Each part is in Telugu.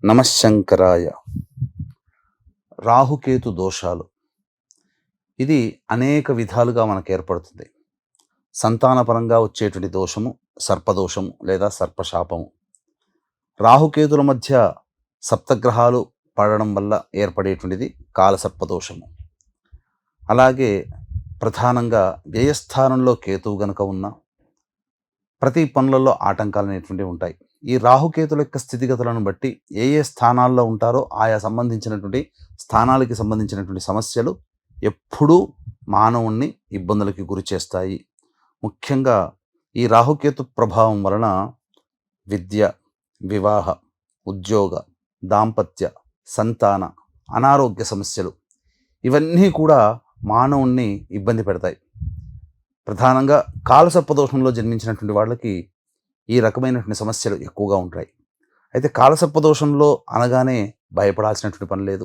నమశంకరాయ. రాహుకేతు దోషాలు ఇది అనేక విధాలుగా మనకు ఏర్పడుతుంది. సంతానపరంగా వచ్చేటువంటి దోషము సర్పదోషము లేదా సర్పశాపము. రాహుకేతుల మధ్య సప్తగ్రహాలు పడడం వల్ల ఏర్పడేటువంటిది కాలసర్పదోషము. అలాగే ప్రధానంగా వ్యయస్థానంలో కేతువు గనుక ఉన్న ప్రతి పనులలో ఆటంకాలు అనేటువంటివి ఉంటాయి. ఈ రాహుకేతుల యొక్క స్థితిగతులను బట్టి ఏ ఏ స్థానాల్లో ఉంటారో ఆయా సంబంధించినటువంటి స్థానాలకి సంబంధించినటువంటి సమస్యలు ఎప్పుడూ మానవుణ్ణి ఇబ్బందులకి గురి చేస్తాయి. ముఖ్యంగా ఈ రాహుకేతు ప్రభావం వలన విద్య, వివాహ, ఉద్యోగ, దాంపత్య, సంతాన, అనారోగ్య సమస్యలు ఇవన్నీ కూడా మానవుణ్ణి ఇబ్బంది పెడతాయి. ప్రధానంగా కాలసర్పదోషంలో జన్మించినటువంటి వాళ్ళకి ఈ రకమైనటువంటి సమస్యలు ఎక్కువగా ఉంటాయి. అయితే కాలసర్పదోషంలో అనగానే భయపడాల్సినటువంటి పని లేదు.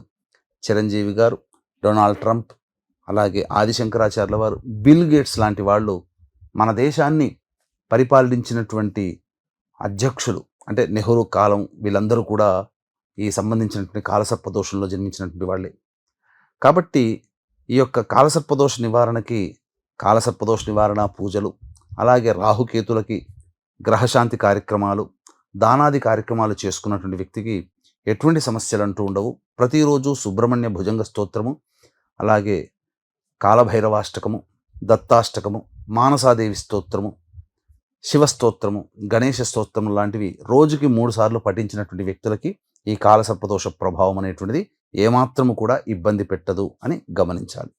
చిరంజీవి గారు, డొనాల్డ్ ట్రంప్, అలాగే ఆదిశంకరాచార్యుల వారు, బిల్ గేట్స్ లాంటి వాళ్ళు మన దేశాన్ని పరిపాలించినటువంటి అధ్యక్షులు, అంటే నెహ్రూ కాలం, వీళ్ళందరూ కూడా ఈ సంబంధించినటువంటి కాలసర్పదోషంలో జన్మించినటువంటి వాళ్ళే. కాబట్టి ఈ యొక్క కాలసర్పదోష నివారణకి కాలసర్పదోష నివారణ పూజలు, అలాగే రాహుకేతులకి గ్రహశాంతి కార్యక్రమాలు, దానాది కార్యక్రమాలు చేసుకున్నటువంటి వ్యక్తికి ఎటువంటి సమస్యలు అంటూ ఉండవు. ప్రతిరోజు సుబ్రహ్మణ్య భుజంగ స్తోత్రము, అలాగే కాలభైరవాష్టకము, దత్తాష్టకము, మానసాదేవి స్తోత్రము, శివస్తోత్రము, గణేష స్తోత్రము లాంటివి రోజుకి 3 సార్లు పఠించినటువంటి వ్యక్తులకి ఈ కాలసర్పదోష ప్రభావం అనేటువంటిది ఏమాత్రము కూడా ఇబ్బంది పెట్టదు అని గమనించాలి.